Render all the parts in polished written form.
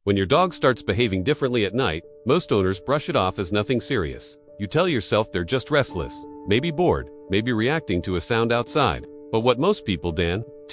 When your dog starts behaving differently at night, most owners brush it off as nothing serious. You tell yourself they're just restless, maybe bored, maybe reacting to a sound outside. But what most people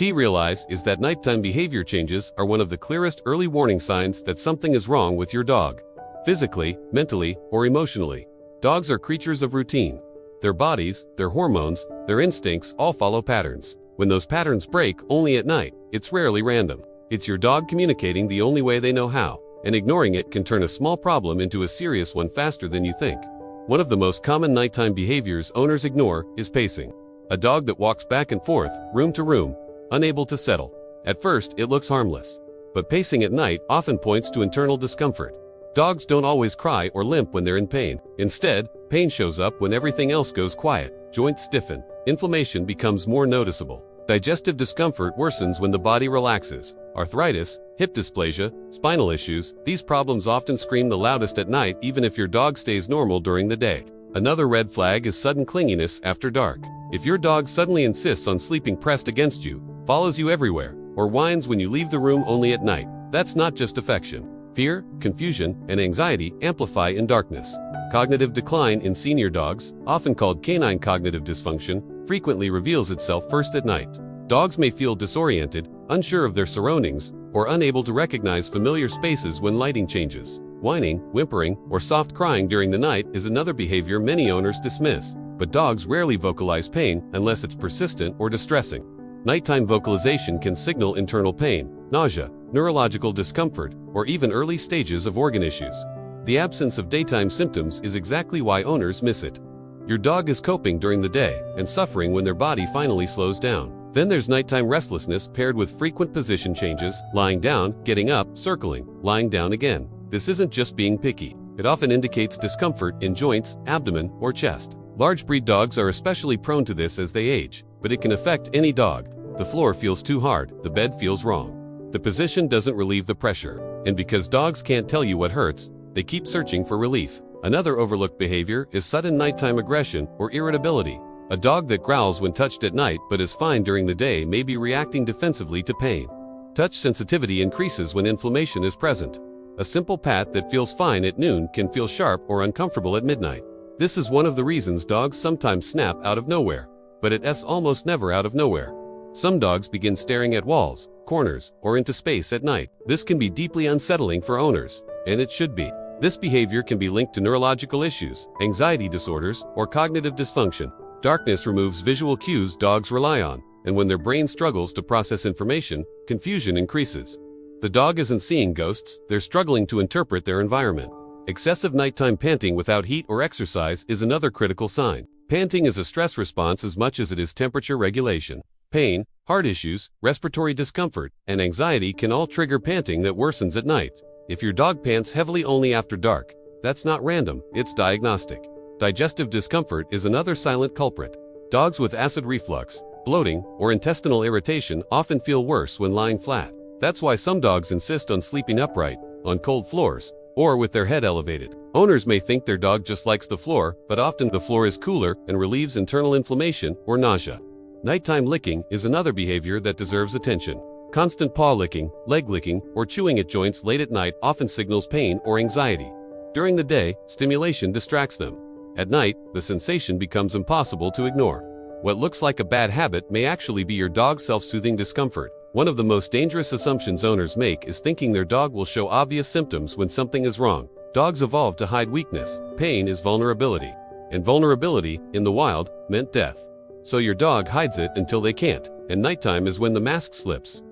realize is that nighttime behavior changes are one of the clearest early warning signs that something is wrong with your dog. Physically, mentally, or emotionally. Dogs are creatures of routine. Their bodies, their hormones, their instincts all follow patterns. When those patterns break only at night, it's rarely random. It's your dog communicating the only way they know how, and ignoring it can turn a small problem into a serious one faster than you think. One of the most common nighttime behaviors owners ignore is pacing. A dog that walks back and forth, room to room, unable to settle. At first, it looks harmless. But pacing at night often points to internal discomfort. Dogs don't always cry or limp when they're in pain. Instead, pain shows up when everything else goes quiet. Joints stiffen. Inflammation becomes more noticeable. Digestive discomfort worsens when the body relaxes. Arthritis, hip dysplasia, spinal issues, these problems often scream the loudest at night even if your dog stays normal during the day. Another red flag is sudden clinginess after dark. If your dog suddenly insists on sleeping pressed against you, follows you everywhere, or whines when you leave the room only at night, that's not just affection. Fear, confusion, and anxiety amplify in darkness. Cognitive decline in senior dogs, often called canine cognitive dysfunction, frequently reveals itself first at night. Dogs may feel disoriented, unsure of their surroundings, or unable to recognize familiar spaces when lighting changes. Whining, whimpering, or soft crying during the night is another behavior many owners dismiss, but dogs rarely vocalize pain unless it's persistent or distressing. Nighttime vocalization can signal internal pain, nausea, neurological discomfort, or even early stages of organ issues. The absence of daytime symptoms is exactly why owners miss it. Your dog is coping during the day and suffering when their body finally slows down. Then there's nighttime restlessness paired with frequent position changes, lying down, getting up, circling, lying down again. This isn't just being picky. It often indicates discomfort in joints, abdomen, or chest. Large breed dogs are especially prone to this as they age, but it can affect any dog. The floor feels too hard, the bed feels wrong. The position doesn't relieve the pressure, and because dogs can't tell you what hurts, they keep searching for relief. Another overlooked behavior is sudden nighttime aggression or irritability. A dog that growls when touched at night but is fine during the day may be reacting defensively to pain. Touch sensitivity increases when inflammation is present. A simple pat that feels fine at noon can feel sharp or uncomfortable at midnight. This is one of the reasons dogs sometimes snap out of nowhere, but it's almost never out of nowhere. Some dogs begin staring at walls, corners, or into space at night. This can be deeply unsettling for owners, and it should be. This behavior can be linked to neurological issues, anxiety disorders, or cognitive dysfunction. Darkness removes visual cues dogs rely on, and when their brain struggles to process information, confusion increases. The dog isn't seeing ghosts, they're struggling to interpret their environment. Excessive nighttime panting without heat or exercise is another critical sign. Panting is a stress response as much as it is temperature regulation. Pain, heart issues, respiratory discomfort, and anxiety can all trigger panting that worsens at night. If your dog pants heavily only after dark, that's not random, it's diagnostic. Digestive discomfort is another silent culprit. Dogs with acid reflux, bloating, or intestinal irritation often feel worse when lying flat. That's why some dogs insist on sleeping upright, on cold floors, or with their head elevated. Owners may think their dog just likes the floor, but often the floor is cooler and relieves internal inflammation or nausea. Nighttime licking is another behavior that deserves attention. Constant paw licking, leg licking, or chewing at joints late at night often signals pain or anxiety. During the day, stimulation distracts them. At night, the sensation becomes impossible to ignore. What looks like a bad habit may actually be your dog's self-soothing discomfort. One of the most dangerous assumptions owners make is thinking their dog will show obvious symptoms when something is wrong. Dogs evolved to hide weakness. Pain is vulnerability. And vulnerability, in the wild, meant death. So your dog hides it until they can't, and nighttime is when the mask slips.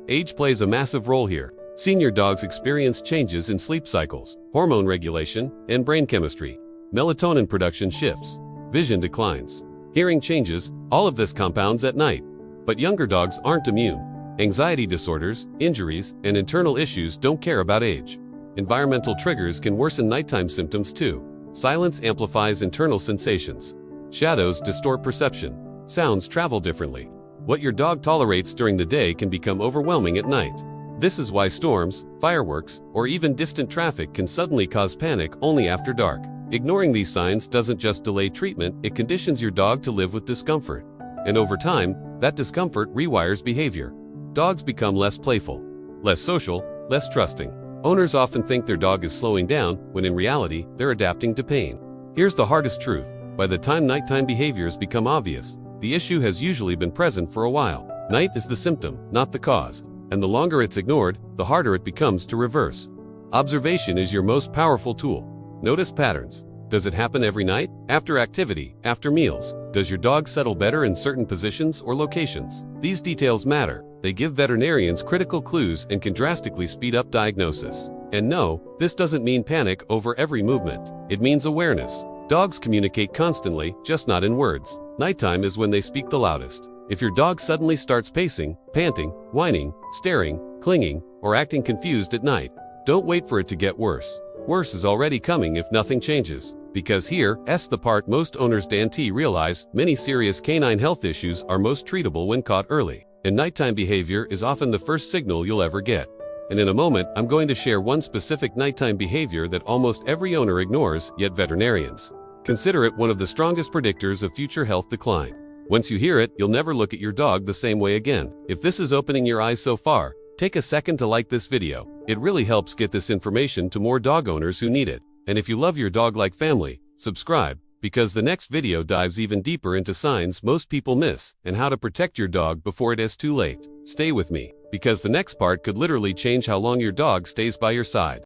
Age plays a massive role here. Senior dogs experience changes in sleep cycles, hormone regulation, and brain chemistry. Melatonin production shifts. Vision declines. Hearing changes, all of this compounds at night. But younger dogs aren't immune. Anxiety disorders, injuries, and internal issues don't care about age. Environmental triggers can worsen nighttime symptoms too. Silence amplifies internal sensations. Shadows distort perception. Sounds travel differently. What your dog tolerates during the day can become overwhelming at night. This is why storms, fireworks, or even distant traffic can suddenly cause panic only after dark. Ignoring these signs doesn't just delay treatment, it conditions your dog to live with discomfort. And over time, that discomfort rewires behavior. Dogs become less playful, less social, less trusting. Owners often think their dog is slowing down, when in reality, they're adapting to pain. Here's the hardest truth. By the time nighttime behaviors become obvious, the issue has usually been present for a while. Night is the symptom, not the cause, and the longer it's ignored, the harder it becomes to reverse. Observation is your most powerful tool. Notice patterns. Does it happen every night? After activity? After meals? Does your dog settle better in certain positions or locations? These details matter. They give veterinarians critical clues and can drastically speed up diagnosis. And no, this doesn't mean panic over every movement. It means awareness. Dogs communicate constantly, just not in words. Nighttime is when they speak the loudest. If your dog suddenly starts pacing, panting, whining, staring, clinging, or acting confused at night, don't wait for it to get worse. Worse is already coming if nothing changes. Because here's the part most owners don't realize: many serious canine health issues are most treatable when caught early, and nighttime behavior is often the first signal you'll ever get. And in a moment, I'm going to share one specific nighttime behavior that almost every owner ignores, yet veterinarians consider it one of the strongest predictors of future health decline. Once you hear it, you'll never look at your dog the same way again. If this is opening your eyes so far, take a second to like this video. It really helps get this information to more dog owners who need it. And if you love your dog like family, subscribe, because the next video dives even deeper into signs most people miss and how to protect your dog before it is too late. Stay with me, because the next part could literally change how long your dog stays by your side.